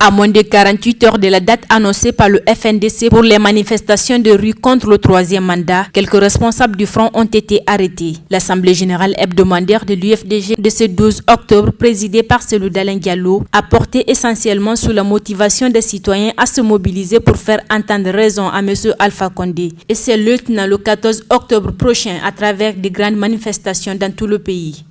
À moins de 48 heures de la date annoncée par le FNDC pour les manifestations de rue contre le troisième mandat, quelques responsables du front ont été arrêtés. L'Assemblée générale hebdomadaire de l'UFDG de ce 12 octobre, présidée par Cellou Dalein Diallo, a porté essentiellement sur la motivation des citoyens à se mobiliser pour faire entendre raison à M. Alpha Condé et ses lieutenants le 14 octobre prochain à travers de grandes manifestations dans tout le pays.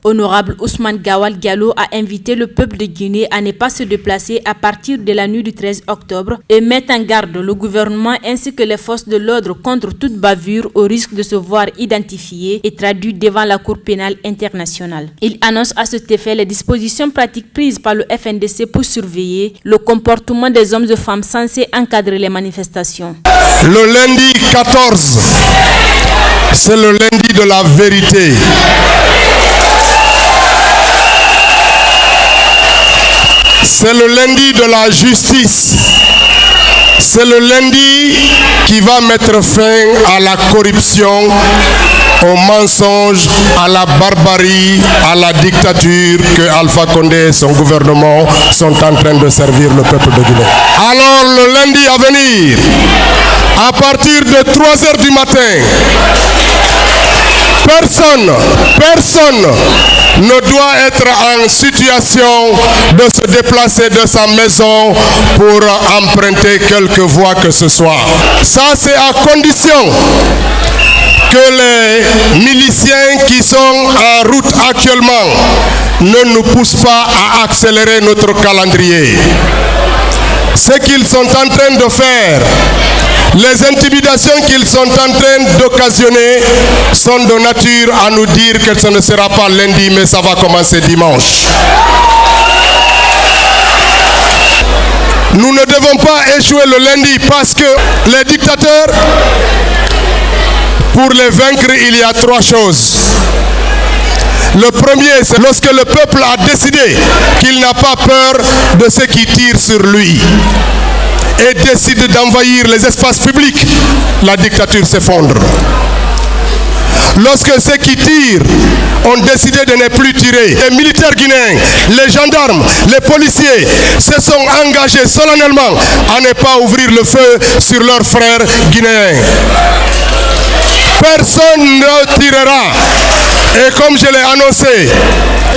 Honorable Ousmane Gawal Diallo a invité le peuple de Guinée à ne pas se déplacer à partir de la nuit du 13 octobre et mettre en garde le gouvernement ainsi que les forces de l'ordre contre toute bavure au risque de se voir identifiés et traduits devant la Cour pénale internationale. Il annonce à cet effet les dispositions pratiques prises par le FNDC pour surveiller le comportement des hommes et femmes censés encadrer les manifestations. Le lundi 14, c'est le lundi de la vérité. C'est le lundi de la justice. C'est le lundi qui va mettre fin à la corruption, au mensonge, à la barbarie, à la dictature que Alpha Condé et son gouvernement sont en train de servir le peuple de Guinée. Alors le lundi à venir, à partir de 3 heures du matin, personne ne doit être en situation de se déplacer de sa maison pour emprunter quelque voie que ce soit. Ça, c'est à condition que les miliciens qui sont en route actuellement ne nous poussent pas à accélérer notre calendrier. Ce qu'ils sont en train de faire, les intimidations qu'ils sont en train d'occasionner sont de nature à nous dire que ce ne sera pas lundi, mais ça va commencer dimanche. Nous ne devons pas échouer le lundi parce que les dictateurs, pour les vaincre, il y a 3 choses. Le premier, c'est lorsque le peuple a décidé qu'il n'a pas peur de ceux qui tirent sur lui et décide d'envahir les espaces publics, la dictature s'effondre. Lorsque ceux qui tirent ont décidé de ne plus tirer, les militaires guinéens, les gendarmes, les policiers se sont engagés solennellement à ne pas ouvrir le feu sur leurs frères guinéens. Personne ne tirera. Et comme je l'ai annoncé,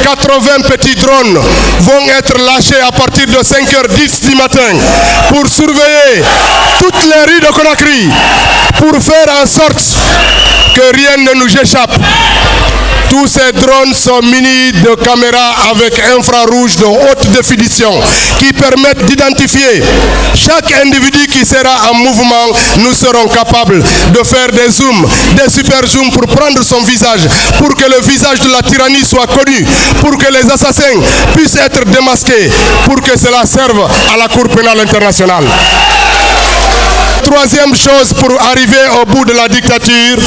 80 petits drones vont être lâchés à partir de 5h10 du matin pour surveiller toutes les rues de Conakry, pour faire en sorte que rien ne nous échappe. Tous ces drones sont munis de caméras avec infrarouge de haute définition qui permettent d'identifier chaque individu qui sera en mouvement. Nous serons capables de faire des zooms, des super zooms pour prendre son visage, pour que le visage de la tyrannie soit connu, pour que les assassins puissent être démasqués, pour que cela serve à la Cour pénale internationale. Troisième chose pour arriver au bout de la dictature,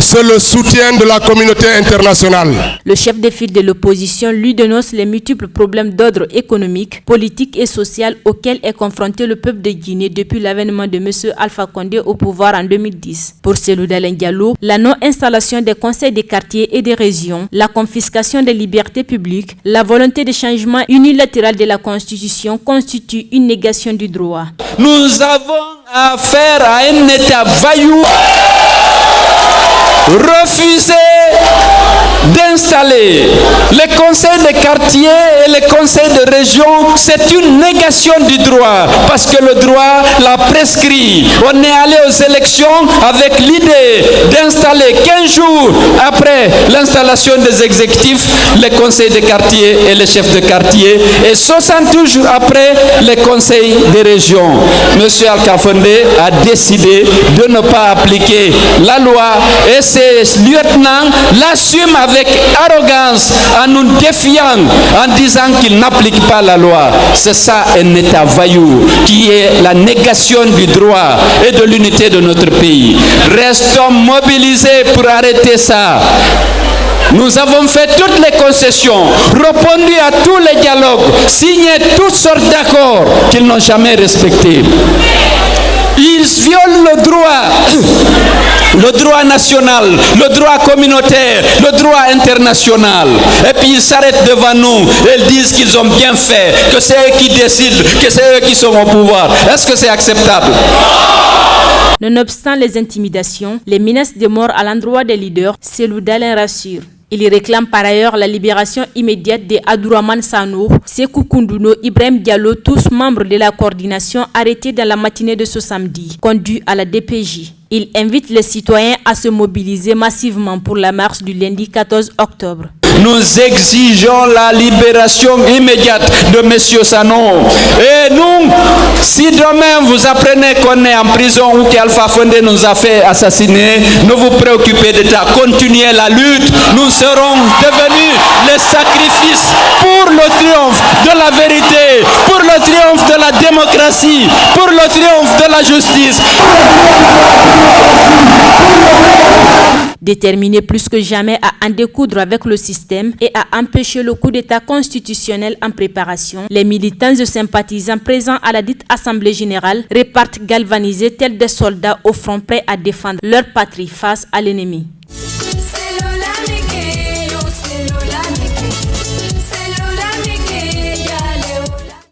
c'est le soutien de la communauté internationale. Le chef de file de l'opposition lui dénonce les multiples problèmes d'ordre économique, politique et social auxquels est confronté le peuple de Guinée depuis l'avènement de M. Alpha Condé au pouvoir en 2010. Pour Cellou Dalein Diallo, la non-installation des conseils des quartiers et des régions, la confiscation des libertés publiques, la volonté de changement unilatéral de la Constitution constituent une négation du droit. Nous avons affaire à un État vaillou, refusé d'installer les conseils de quartier et les conseils de région. C'est une négation du droit parce que le droit l'a prescrit. On est allé aux élections avec l'idée d'installer 15 jours après l'installation des exécutifs les conseils de quartier et les chefs de quartier et 60 jours après les conseils des régions. Monsieur Alpha Condé a décidé de ne pas appliquer la loi et ses lieutenants l'assument avec arrogance en nous défiant, en disant qu'ils n'appliquent pas la loi. C'est ça un État vaillou qui est la négation du droit et de l'unité de notre pays. Restons mobilisés pour arrêter ça. Nous avons fait toutes les concessions, répondu à tous les dialogues, signé toutes sortes d'accords qu'ils n'ont jamais respectés. Ils violent le droit le droit national, le droit communautaire, le droit international. Et puis ils s'arrêtent devant nous et ils disent qu'ils ont bien fait, que c'est eux qui décident, que c'est eux qui sont au pouvoir. Est-ce que c'est acceptable? Nonobstant les intimidations, les menaces de mort à l'endroit des leaders, Cellou Dalein rassure. Il réclame par ailleurs la libération immédiate de Abdourahmane Sanour, Sékou Koundouno, Ibrahim Diallo, tous membres de la coordination arrêtés dans la matinée de ce samedi, conduits à la DPJ. Il invite les citoyens à se mobiliser massivement pour la marche du lundi 14 octobre. Nous exigeons la libération immédiate de M. Sanour. Et nous, si demain vous apprenez qu'on est en prison ou qu'Alpha Condé nous a fait assassiner, ne vous préoccupez de ça. Continuez la lutte. Nous serons devenus les sacrifices pour le triomphe de la vérité, pour le triomphe de la démocratie, pour le triomphe de la justice. Déterminés plus que jamais à en découdre avec le système et à empêcher le coup d'État constitutionnel en préparation, les militants et sympathisants présents à la dite Assemblée générale repartent galvanisés tels des soldats au front prêts à défendre leur patrie face à l'ennemi.